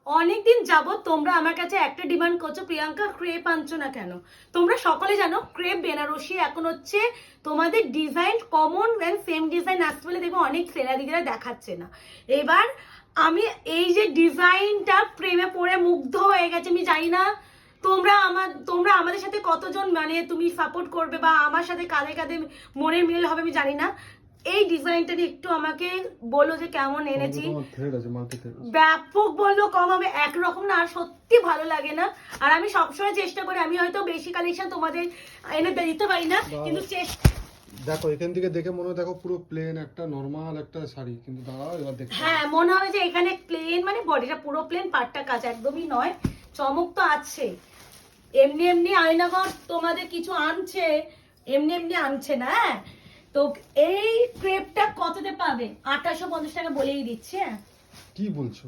অনেকদিন যাবত তোমরা আমার কাছে একটা ডিমান্ড করছো, প্রিয়াঙ্কা ক্রেপ আনছো না কেন। তোমরা সকলে জানো ক্রেপ বেনারসি এখন হচ্ছে তোমাদের design common and same design আসতে বলে দেখবো অনেক সেলার দিদিরা দেখাচ্ছে না। এবার আমি এই যে ডিজাইনটা প্রেমে পড়ে মুগ্ধ হয়ে গেছে। আমি জানি না তোমরা আমাদের সাথে কতজন মানে তুমি সাপোর্ট করবে বা আমার সাথে কাঁধে কাঁধে মনের মিল হবে আমি জানি না। এই ডিজাইনটা নিয়ে একটু আমাকে বলো যে কেমন এনেছি। ব্যাপক বললো কম হবে, একরকম না, আর সত্যি ভালো লাগে না। আর আমি সবসময় চেষ্টা করি, আমি হয়তো বেশি কালেকশন তোমাদের এনে দিতে পারি না, কিন্তু দেখো এখান থেকে দেখে মনে হয় দেখো পুরো প্লেন একটা নরমাল একটা শাড়ি, কিন্তু দাঁড়াও এবার দেখো। হ্যাঁ মনে হবে যে এখানে প্লেন মানে বডিটা পুরো প্লেন, পাটটা কাজ একদমই নয়, চমক তো আছে। এমনি এমনি আয়নাঘর তোমাদের কিছু আনছে, এমনি এমনি আনছে না। তো এই ক্রেপটা কততে পাবে? 2850 টাকা বলেই দিচ্ছে। কি বলছো?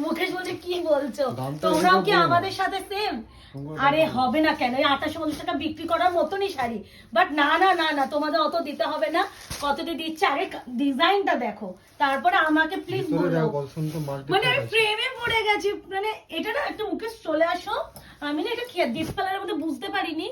মুকেশ বলছে কি বলছো, তোমরাও কি আমাদের সাথে সেম? আরে হবে না কেন, এই 2850 টাকা বিক্রি করার মতনই শাড়ি। বাট না না না না, তোমাদের অত দিতে হবে না। কততে দিচ্ছে আগে ডিজাইনটা দেখো, তারপরে আমাকে প্লিজ বলো। মানে আমি প্রেমে পড়ে গেছি। মানে এটা না একটু মুকেশ চলে আসো, আমি না এটা ডিপ কালারের মধ্যে বুঝতে পারিনি।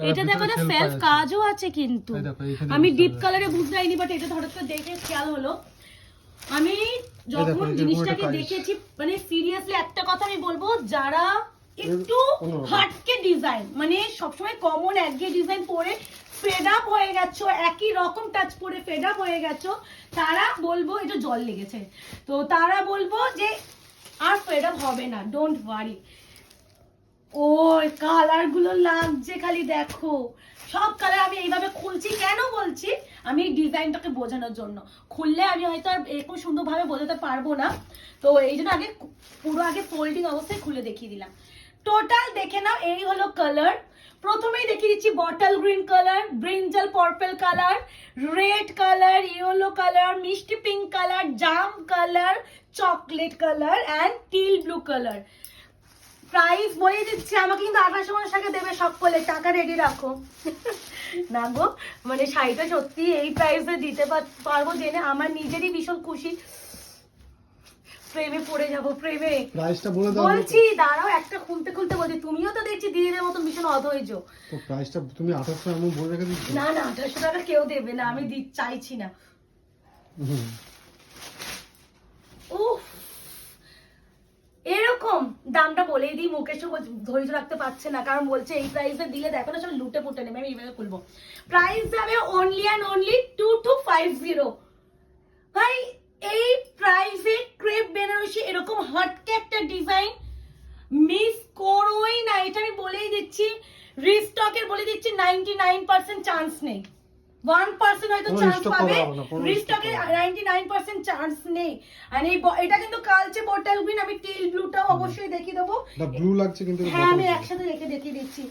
এটা দেখো না সেলফ কাজও আছে, কিন্তু আমি ডিপ কালারে বুঝতে পারিনি, বাট এটা হঠাৎ করে দেখে খেয়াল হলো। আমি যখন জিনিসটাকে দেখেছি মানে সিরিয়াসলি একটা কথা আমি বলবো, যারা একটু হাটকে ডিজাইন মানে সবসময় কমন একঘেয়ে ডিজাইন পরে ফেড আপ হয়ে গেছো, একই রকম টাচ পরে ফেড আপ হয়ে গেছো, তারা বলবো এটা জল লেগেছে, তো তারা বলবো যে আর ফেড আপ হবে না, ডোন্ট ওয়ারি। ওই কালার গুলো লাগছে খালি দেখো, সব কালার আমি এইভাবে খুলছি কেন বলছি, আমি এই ডিজাইনটাকে বোঝানোর জন্য। খুললে আমি হয়তো আর এরকম সুন্দরভাবে বোঝাতে পারবো না, তো এই জন্য আগে পুরো আগে ফোল্ডিং অবস্থায় খুলে দেখিয়ে দিলাম। টোটাল দেখে নাও, এই হলো কালার। প্রথমেই দেখিয়ে দিচ্ছি bottle green colour, brinjal purple colour, red colour, yellow colour, মিষ্টি পিঙ্ক কালার, জাম colour, chocolate colour and teal blue colour. Price বলে দিচ্ছি, আমাকে কিন্তু 2850 টাকা দেবে সকলে, টাকা রেডি রাখো। না গো, মানে শাড়িটা সত্যি এই প্রাইসে দিতে পারবো জেনে আমার নিজেরই ভীষণ খুশি। প্রেমে পড়ে যাবো, প্রেমে। প্রাইসটা বলে দাও। বলছি দাঁড়াও, একটা খুলতে খুলতে বলছি, তুমিও তো দেখছি দিদিদের মতো ভীষণ অধৈর্য। তো প্রাইসটা তুমি 2800 এমন বলে রেখে দিচ্ছ। না না 2800 টাকা কেউ দেবে না, আমি চাইছি না। উফ, এরকম দামটা বলেই দিই, মুকেশও ধৈর্য রাখতে পারছে না, কারণ বলছে এই প্রাইসে দিলে দেখো না সব লুটে পুটে নেবে। আমি এইভাবে খুলবো, প্রাইস যাবে অনলি অ্যান্ড অনলি 2250। ভাই এই প্রাইসে ক্রেপ বেনারসি এরকম হটকে একটা ডিজাইন মিস করোই না, এটা আমি বলেই দিচ্ছি। রিস্টকের বলে দিচ্ছি 99% চান্স নেই, 1% হয়তো চান্স পাবে, রিস্টকে 99% চান্স নেই। আর এটা কিন্তু কালচে বটল গ্রিন, আমি টিল ব্লুটাও অবশ্যই দেখিয়ে দেবো। না ব্লু লাগছে কিন্তু, হ্যাঁ আমি একসাথে রেখে দেখিয়ে দিচ্ছি,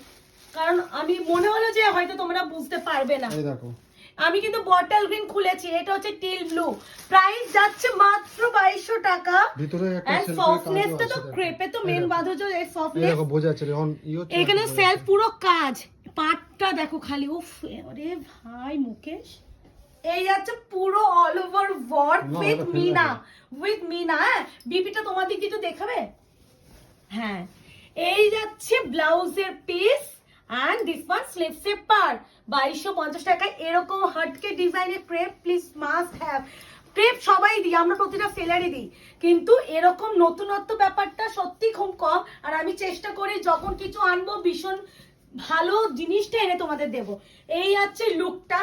কারণ আমি মনে হলো যে হয়তো তোমরা বুঝতে পারবে না। এই দেখো আমি কিন্তু বটল গ্রিন খুলেছি, এটা হচ্ছে টিল ব্লু, প্রাইস যাচ্ছে মাত্র 2200 টাকা। ভিতরে একটা সেলফের সফটনেসটা তো ক্রেপে তো মেন বাঁধো, এই সফটনেস দেখো বোঝা যাচ্ছে এখন এখানে সেলফ পুরো কাজ, পাটটা দেখো খালি, উফ আরে ভাই মুকেশ, এই যাচ্ছে পুরো all over work with Meena. হ্যাঁ বিপিটা তোমার দিক দিয়ে দেখাবে। হ্যাঁ এই যাচ্ছে ব্লাউজের piece and this one sleeves এর পার, 2250 টাকায় এরকম হটকে ডিজাইনের crepe please must have. Crepe সবাই দিই আমরা, প্রতিটা সেলারই দিই, কিন্তু এরকম নতুনত্ব ব্যাপারটা সত্যি খুব কম। আর আমি চেষ্টা করি যখন কিছু আনবো ভীষণ ভালো জিনিসটা এনে তোমাদের দেব। এই আছে লুকটা,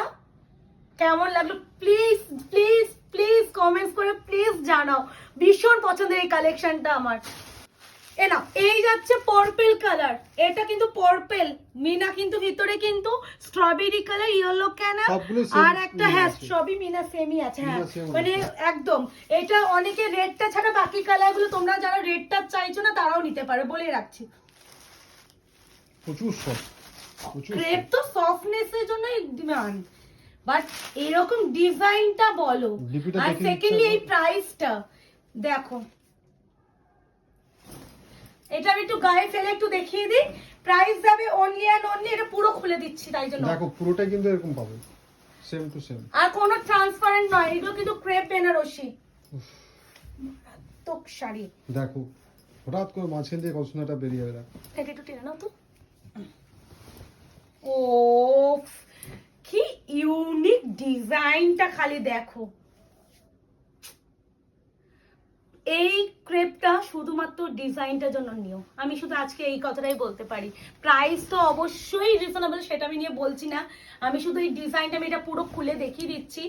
কেমন লাগলো প্লিজ প্লিজ প্লিজ কমেন্টস করে প্লিজ জানাও। ভীষণ পছন্দের এই কালেকশনটা আমার। না এই যাচ্ছে পার্পল কালার, এটা কিন্তু পার্পল মিনা, কিন্তু ভিতরে কিন্তু স্ট্রবেরি কালার, ইয়েলো ক্যানা আর একটা, হ্যাঁ সবই মিনা সেমই আছে। হ্যাঁ মানে একদম এটা অনেকে রেডটা ছাড়া বাকি কালার গুলো তোমরা যারা রেডটা চাইছো না তারাও নিতে পারো, বলে রাখছি। প্রচুর সফট, ক্রেপ তো সফটনেস এর জন্যই ডিমান্ড, বাট এরকম ডিজাইনটা বলো। আর সেকেন্ডলি এই প্রাইসটা দেখো, এটা আমি একটু গায়ে ফেলে একটু দেখিয়ে দিই। প্রাইস যাবে অনলি এন্ড অনলি, এটা পুরো খুলে দিচ্ছি তাই জন্য দেখো পুরোটাই কিন্তু এরকম পাবে, সেম টু সেম, আর কোনো ট্রান্সপারেন্ট নয়, এগুলো কিন্তু ক্রেপ বেনারসি তো শাড়ি। দেখো হঠাৎ করে মাঝখান দিয়ে কত সুন্দর একটা বেরিয়ে যাবে। এটা একটু টেনে নাও তো। ও কি ইউনিক ডিজাইনটা খালি দেখো। এই ক্রেপটা শুধুমাত্র ডিজাইনটার জন্য নিও, আমি শুধু আজকে এই কথাটাই বলতে পারি। প্রাইস তো অবশ্যই রিজনেবল, সেটা আমি নিয়ে বলছি না, আমি শুধু এই ডিজাইনটা আমি এটা পুরো খুলে দেখিয়ে দিচ্ছি।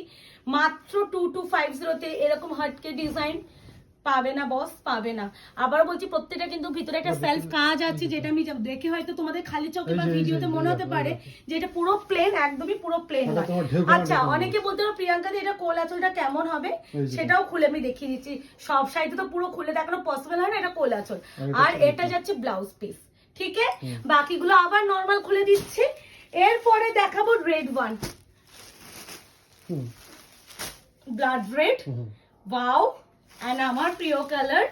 মাত্র 2250 এরকম হাটকে ডিজাইন পাবে না বস, পাবে না। আবার বলছি প্রত্যেকটা কিন্তু ভিতরে একটা সেলফ কাজ আছে, যেটা আমি দেখে হয়তো তোমাদের খালি চোখে বা ভিডিওতে মনে হতে পারে যে এটা পুরো প্লেন, একদমই পুরো প্লেন না। আচ্ছা, অনেকে বলতে পারো প্রিয়াঙ্কা দি এটা কোল আঁচলটা কেমন হবে, সেটাও খুলে আমি দেখিয়ে দিচ্ছি। সব সাইডে তো পুরো খুলে দেখানো পসিবল হয় না, এটা কোল আঁচল। আর এটা যাচ্ছে ব্লাউজ পিস, ঠিক আছে। বাকিগুলো আবার নরমাল খুলে দিচ্ছি। এরপরে দেখাবো red one, blood red, wow. আর আমার প্রিয় কালার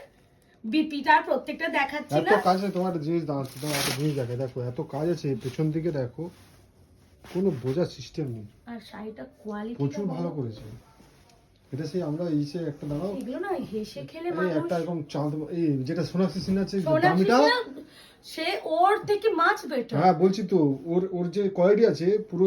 বিপিটার প্রত্যেকটা দেখাচ্ছি না। এত কাজে তোমার জিনিস দাঁড়াচ্ছে, তোমার একটা জিনিস দেখে দেখো, এত কাজ আছে পেছন দিকে দেখো, কোনো বোঝার সিস্টেম নেই। আর শাড়িটা কোয়ালিটি প্রচুর ভালো করেছে। এটা সেই আমরা ইসে একটা দাঁড়াও, এগুলো না হেসে খেলে এই মানুষ, একটা এরকম চাঁদ, এই যেটা সোনাক্ষী সিন আছে সোনাক্ষী দামিটা, সিনহা, সে ওর থেকে মাছ বেটার। হ্যাঁ বলছি তো, ওর যে কোয়ালিটি আছে পুরো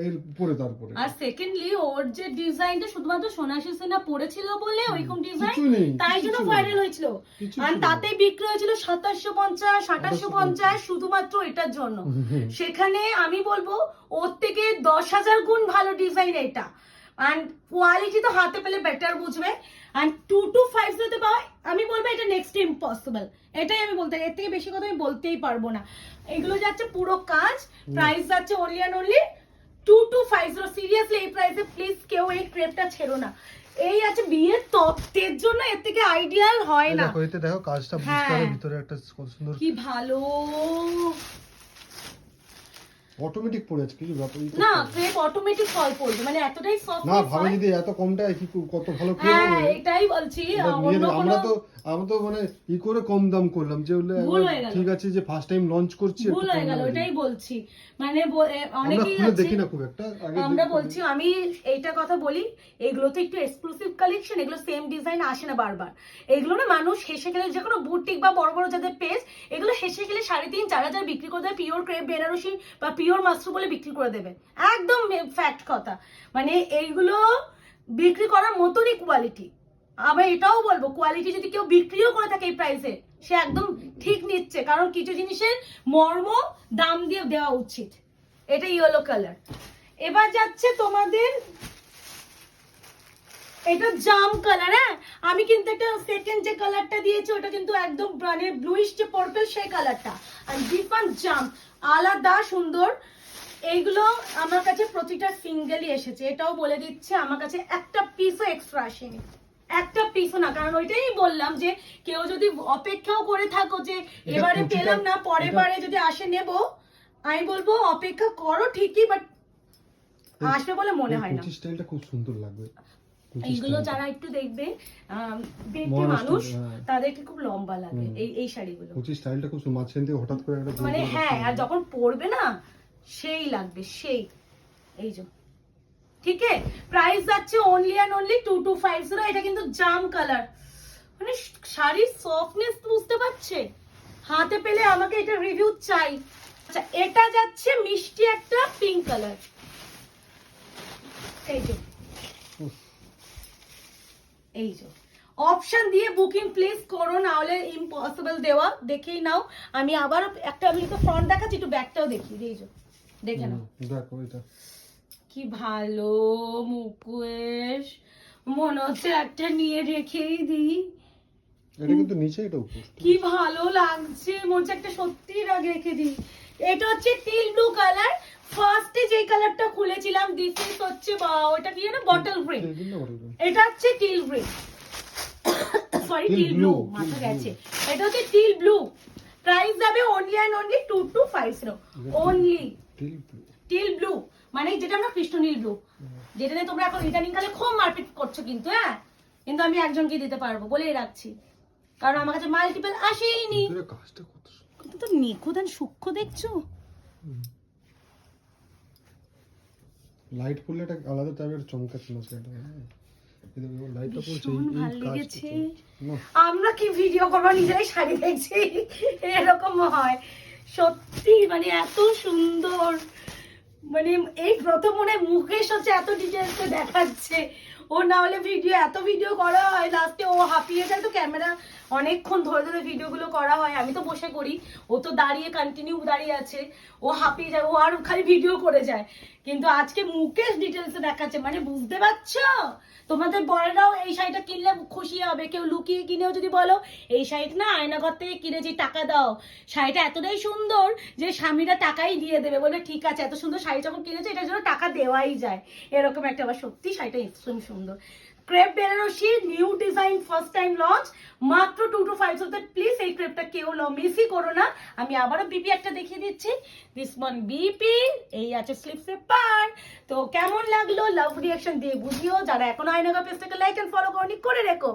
এর উপরে, তারপরে আর সেকেন্ডলি ওর যে ডিজাইনটা শুধুমাত্র সোনাক্ষী সিনহা পড়েছিল বলে ওইরকম ডিজাইন, কিছু নেই, তাই জন্য কিছু ভাইরাল হয়েছিল। কিছু আর ছিল না। তাতে বিক্রি হয়েছিল 2750 2850 শুধুমাত্র এটার জন্য। সেখানে আমি বলবো ওর থেকে 10,000 গুণ ভালো ডিজাইন এটা। এন্ড কোয়ালিটি তো হাতে পেলে বেটার বুঝবে। এন্ড 2250 তে পাওয়া, আমি বলবো এটা নেক্সট ইম্পসিবল, এটাই আমি বলতে, এর থেকে বেশি কথা আমি বলতেই পারবো না। এগুলো যাচ্ছে পুরো কাজ, প্রাইস যাচ্ছে অনলি অ্যান্ড অনলি 2250। সিরিয়াসলি এই প্রাইসে প্লিজ কেউ এই ক্রেপটা ছেড়ো না। এই আছে বিয়ের তত্ত্বের জন্য, এর থেকে আইডিয়াল হয় না। দেখো এতে দেখো কাজটা বুস্টারের ভিতরে একটা কত সুন্দর, কি ভালো। অটোমেটিক পড়ে আছে, কিছু ব্যাপার না ক্রেপ অটোমেটিক ফল পড়বে, মানে এতটাই সফট না, ভাবে যদি এত কমটায় কি কত ভালো ক্রেপ হ্যাঁ হবে। এটাই বলছি। অন্য আমরা কোনো তো মানে ই করে কম দাম করলাম যে ভুল হয়ে গেল। ঠিক আছে যে ফার্স্ট টাইম লঞ্চ করছি, ভুল হয়ে গেল, ওটাই বলছি। মানে আমরা অনেকেই খুলে আছে, দেখি না খুব একটা, আগে আমরা বলছি, আমি এইটা কথা বলি, এগুলো তো একটু এক্সক্লুসিভ কালেকশন, এগুলো সেম ডিজাইন আসে না বারবার। এগুলো না মানুষ হেসে গেলে, যে কোনো বুটিক বা বড় বড় যাদের পেজ, এগুলো হেসে গেলে 3,500-4,000 বিক্রি করে দেবে, পিওর ক্রেপ বেনারসি বা পিওর মাশরুম বলে বিক্রি করে দেবে, একদম ফ্যাক্ট কথা। মানে এইগুলো বিক্রি করার মতনই কোয়ালিটি। আমি এটাও বলবো, কোয়ালিটি যদি কেউ বিক্রিও করে থাকে এই প্রাইসে, সে একদম ঠিক নিচ্ছে, কারণ কিছু জিনিসের মর্ম দাম দিয়ে দেওয়া উচিত। এটা ইয়েলো কালার। এবার যাচ্ছে তোমাদের এটা জাম কালার। হ্যাঁ, আমি কিন্তু একটা সেকেন্ড যে কালারটা দিয়েছি ওটা কিন্তু একদম মানে ব্লুইশ যে পার্পল সেই কালারটা, আর ডিফারেন্ট জাম, আলাদা সুন্দর। এইগুলো আমার কাছে প্রতিটা সিঙ্গেলই এসেছে, এটাও বলে দিচ্ছে, আমার কাছে একটা পিসও এক্সট্রা আসেনি, একটা পিসও না। কারণ ওইটাই বললাম যে কেউ যদি অপেক্ষাও করে থাকো যে এবারে পেলাম না পরের বারে যদি আসে নেব, আমি বলবো অপেক্ষা করো ঠিকই, বাট আসবে বলে মনে হয় না। স্টাইলটা খুব সুন্দর লাগবে। এইগুলো যারা একটু দেখবে দেখবে মানুষ, তাদেরকে খুব লম্বা লাগে এই শাড়িগুলো। কুচি স্টাইলটা খুব সুন্দর, মাঝখান থেকে হঠাৎ করে একটা মানে হ্যাঁ, আর যখন পরবে না সেই লাগবে সেই। এই যে ঠিক আছে, প্রাইস যাচ্ছে অনলি অ্যান্ড অনলি 2250। এটা কিন্তু জাম কালার, মানে শাড়ির সফটনেস বুঝতে পারছে, হাতে পেলে আমাকে এটা রিভিউ চাই। আচ্ছা, এটা যাচ্ছে মিষ্টি একটা পিঙ্ক কালার। এই যে এই যে অপশন দিয়ে বুকিং প্লিজ করো, না হলে ইম্পসিবল দেওয়া। দেখেই নাও, আমি আবার একটা, আমি তো ফ্রন্ট দেখাচ্ছি, একটু ব্যাকটাও দেখিয়ে দিই। দেখে নাও, দেখো এটা কি ভালো মুকেশ, মনে হচ্ছে একটা নিয়ে রেখেই দিই। এটা কিন্তু নিচে, এটা উপর, কি ভালো লাগছে, মনে হচ্ছে একটা সত্যি রেখে দিই। এটা হচ্ছে টিল ব্লু কালার। ফার্স্টে যে কালারটা খুলেছিলাম দিস ইজ হচ্ছে ওটা কি না বটল গ্রিন, এটা হচ্ছে teal green, sorry teal blue, মাথা গেছে। এটা হচ্ছে টিল ব্লু। প্রাইস যাবে only and only 2250। Only teal blue, মানে যেটা আমরা কৃষ্ণ নীল ব্লু, যেটা নিয়ে তোমরা এখন ইদানিং কালে খুব মারপিট করছো কিন্তু। হ্যাঁ, কিন্তু আমি একজনকে দিতে পারবো বলেই রাখছি, কারণ আমার কাছে মাল্টিপল আসেইনি। কাজটা কত কত তো নিখুঁত আর সূক্ষ্ম দেখছো। লাইট পড়লে একটা আলাদা টাইপের চমকাচ্ছে না সেটা। লাইটটা পড়ছে ভীষণ এই ভালো কাজ লেগেছে। না, আমরা কি ভিডিও করবো নিজেরাই শাড়ি দেখছি, এরকম হয় সত্যি, মানে এত সুন্দর। মানে এই প্রথম মনে হয় মুকেশ হচ্ছে এত ডিটেলসে দেখাচ্ছে, ও না হলে এত ভিডিও করা হয়, লাস্টে ও হাঁপিয়ে যায়, তো ক্যামেরা অনেকক্ষণ ধরে ধরে ভিডিওগুলো করা হয়, আমি তো বসে করি, ও তো দাঁড়িয়ে কন্টিনিউ দাঁড়িয়ে আছে, ও হাঁপিয়ে যায়, ও আর খালি ভিডিও করে যায়। কিন্তু আজকে মুকেশ ডিটেলসে দেখাচ্ছে, মানে বুঝতে পারছো? তোমাদের বড়রাও এই শাড়িটা কিনলে খুশি হবে, কেউ লুকিয়ে কিনেও যদি বলো এই শাড়িটা না আয়নাঘর থেকে কিনেছি টাকা দাও, শাড়িটা এতটাই সুন্দর যে স্বামীরা টাকাই দিয়ে দেবে, বলে ঠিক আছে এত সুন্দর শাড়ি যখন কিনেছে এটার জন্য টাকা দেওয়াই যায়, এরকম একটা। আবার সত্যি শাড়িটা ভীষণ সুন্দর। Crepe Banarasi new design first time launch, মাত্র 2 to 5 প্লিজ এই ক্রেপটা কেউ মিসই করো না। আমি আবারও বিপি একটা দেখিয়ে দিচ্ছি, দিস ওয়ান বিপি, এই আছে স্লিপস পেপার। তো কেমন লাগলো লাভ রিয়াকশন দিয়ে বুঝিও, যারা এখনো আয়নাঘর পেজটাকে লাইক এন্ড ফলো করনি করে রেখো।